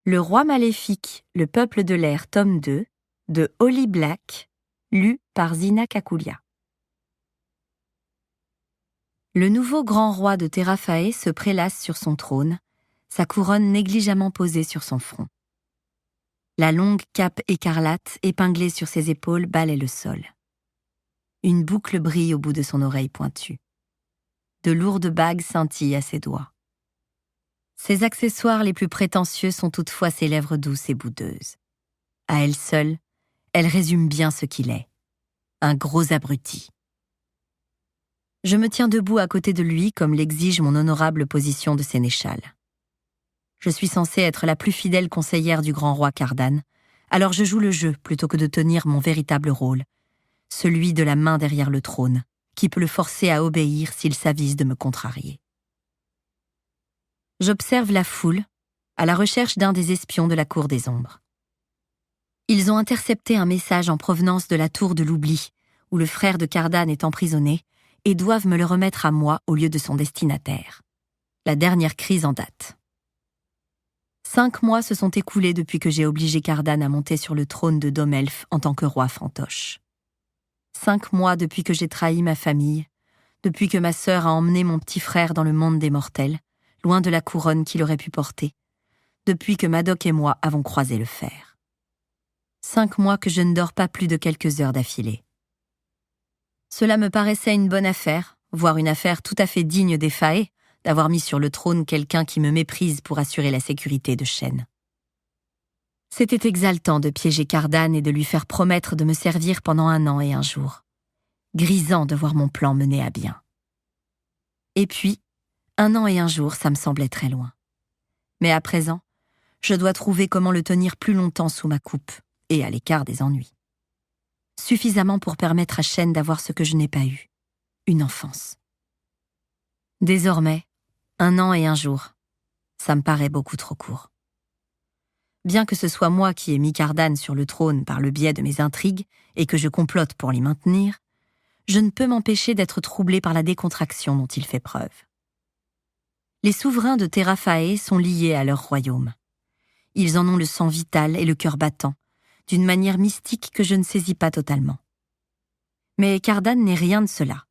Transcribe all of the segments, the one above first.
Le roi maléfique, le peuple de l'air, tome 2, de Holly Black, lu par Zina Kakulia. Le nouveau grand roi de Terafae se prélasse sur son trône, sa couronne négligemment posée sur son front. La longue cape écarlate épinglée sur ses épaules balaie le sol. Une boucle brille au bout de son oreille pointue. De lourdes bagues scintillent à ses doigts. Ses accessoires les plus prétentieux sont toutefois ses lèvres douces et boudeuses. À elle seule, elle résume bien ce qu'il est. Un gros abruti. Je me tiens debout à côté de lui comme l'exige mon honorable position de sénéchal. Je suis censée être la plus fidèle conseillère du grand roi Cardan, alors je joue le jeu plutôt que de tenir mon véritable rôle, celui de la main derrière le trône, qui peut le forcer à obéir s'il s'avise de me contrarier. J'observe la foule, à la recherche d'un des espions de la cour des ombres. Ils ont intercepté un message en provenance de la tour de l'oubli, où le frère de Cardan est emprisonné, et doivent me le remettre à moi au lieu de son destinataire. La dernière crise en date. 5 mois se sont écoulés depuis que j'ai obligé Cardan à monter sur le trône de Domelf en tant que roi fantoche. 5 mois depuis que j'ai trahi ma famille, depuis que ma sœur a emmené mon petit frère dans le monde des mortels, loin de la couronne qu'il aurait pu porter, depuis que Madoc et moi avons croisé le fer. 5 mois que je ne dors pas plus de quelques heures d'affilée. Cela me paraissait une bonne affaire, voire une affaire tout à fait digne des Fae, d'avoir mis sur le trône quelqu'un qui me méprise pour assurer la sécurité de Shen. C'était exaltant de piéger Cardan et de lui faire promettre de me servir pendant 1 an et 1 jour. Grisant de voir mon plan mené à bien. Et puis, 1 an et 1 jour, ça me semblait très loin. Mais à présent, je dois trouver comment le tenir plus longtemps sous ma coupe et à l'écart des ennuis. Suffisamment pour permettre à Shen d'avoir ce que je n'ai pas eu, une enfance. Désormais, 1 an et 1 jour, ça me paraît beaucoup trop court. Bien que ce soit moi qui ai mis Cardan sur le trône par le biais de mes intrigues et que je complote pour l'y maintenir, je ne peux m'empêcher d'être troublée par la décontraction dont il fait preuve. Les souverains de Terafae sont liés à leur royaume. Ils en ont le sang vital et le cœur battant, d'une manière mystique que je ne saisis pas totalement. Mais Cardan n'est rien de cela.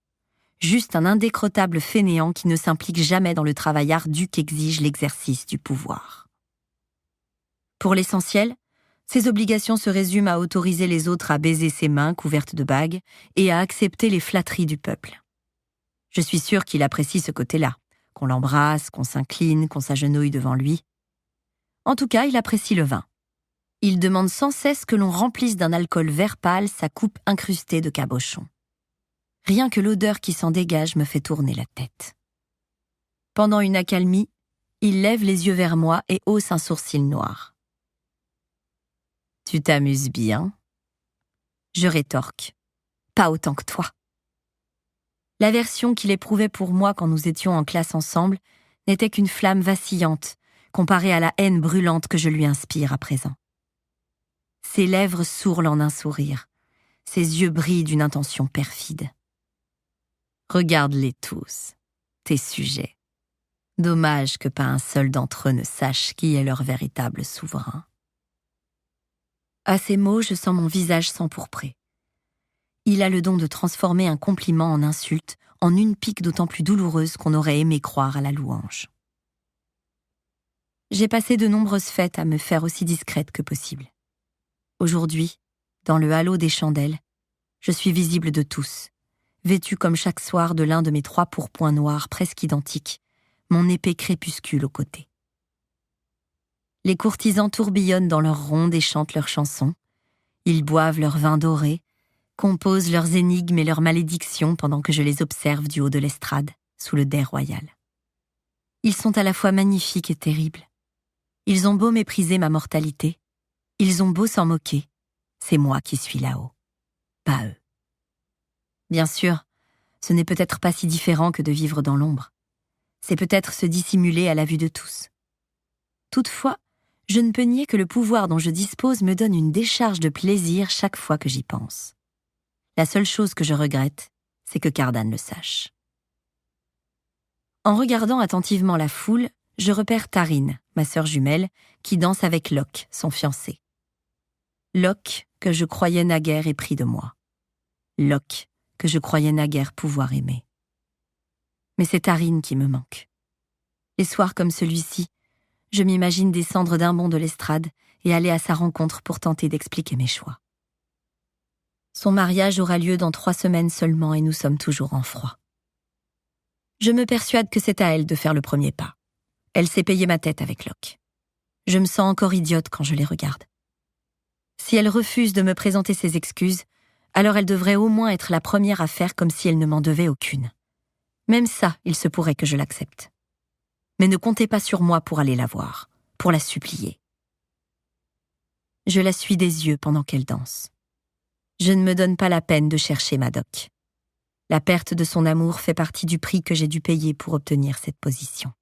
Juste un indécrottable fainéant qui ne s'implique jamais dans le travail ardu qu'exige l'exercice du pouvoir. Pour l'essentiel, ses obligations se résument à autoriser les autres à baiser ses mains couvertes de bagues et à accepter les flatteries du peuple. Je suis sûre qu'il apprécie ce côté-là, qu'on l'embrasse, qu'on s'incline, qu'on s'agenouille devant lui. En tout cas, il apprécie le vin. Il demande sans cesse que l'on remplisse d'un alcool vert pâle sa coupe incrustée de cabochon. Rien que l'odeur qui s'en dégage me fait tourner la tête. Pendant une accalmie, il lève les yeux vers moi et hausse un sourcil noir. « Tu t'amuses bien ?» Je rétorque. « Pas autant que toi. » L'aversion qu'il éprouvait pour moi quand nous étions en classe ensemble n'était qu'une flamme vacillante comparée à la haine brûlante que je lui inspire à présent. Ses lèvres s'ourlent en un sourire, ses yeux brillent d'une intention perfide. Regarde-les tous, tes sujets. Dommage que pas un seul d'entre eux ne sache qui est leur véritable souverain. À ces mots, je sens mon visage s'empourprer. Il a le don de transformer un compliment en insulte, en une pique d'autant plus douloureuse qu'on aurait aimé croire à la louange. J'ai passé de nombreuses fêtes à me faire aussi discrète que possible. Aujourd'hui, dans le halo des chandelles, je suis visible de tous, vêtue comme chaque soir de l'un de mes 3 pourpoints noirs presque identiques, mon épée crépuscule au côté. Les courtisans tourbillonnent dans leurs rondes et chantent leurs chansons. Ils boivent leur vin doré, composent leurs énigmes et leurs malédictions pendant que je les observe du haut de l'estrade, sous le dais royal. Ils sont à la fois magnifiques et terribles. Ils ont beau mépriser ma mortalité, ils ont beau s'en moquer, c'est moi qui suis là-haut, pas eux. Bien sûr, ce n'est peut-être pas si différent que de vivre dans l'ombre. C'est peut-être se dissimuler à la vue de tous. Toutefois, je ne peux nier que le pouvoir dont je dispose me donne une décharge de plaisir chaque fois que j'y pense. La seule chose que je regrette, c'est que Cardan le sache. En regardant attentivement la foule, je repère Tarine, ma sœur jumelle, qui danse avec Locke, son fiancé. Locke, que je croyais naguère épris de moi. Locke, que je croyais naguère pouvoir aimer. Mais c'est Tarine qui me manque. Les soirs comme celui-ci, je m'imagine descendre d'un bond de l'estrade et aller à sa rencontre pour tenter d'expliquer mes choix. Son mariage aura lieu dans 3 semaines seulement et nous sommes toujours en froid. Je me persuade que c'est à elle de faire le premier pas. Elle s'est payé ma tête avec Locke. Je me sens encore idiote quand je les regarde. Si elle refuse de me présenter ses excuses, alors elle devrait au moins être la première à faire comme si elle ne m'en devait aucune. Même ça, il se pourrait que je l'accepte. Mais ne comptez pas sur moi pour aller la voir, pour la supplier. Je la suis des yeux pendant qu'elle danse. Je ne me donne pas la peine de chercher Madoc. La perte de son amour fait partie du prix que j'ai dû payer pour obtenir cette position.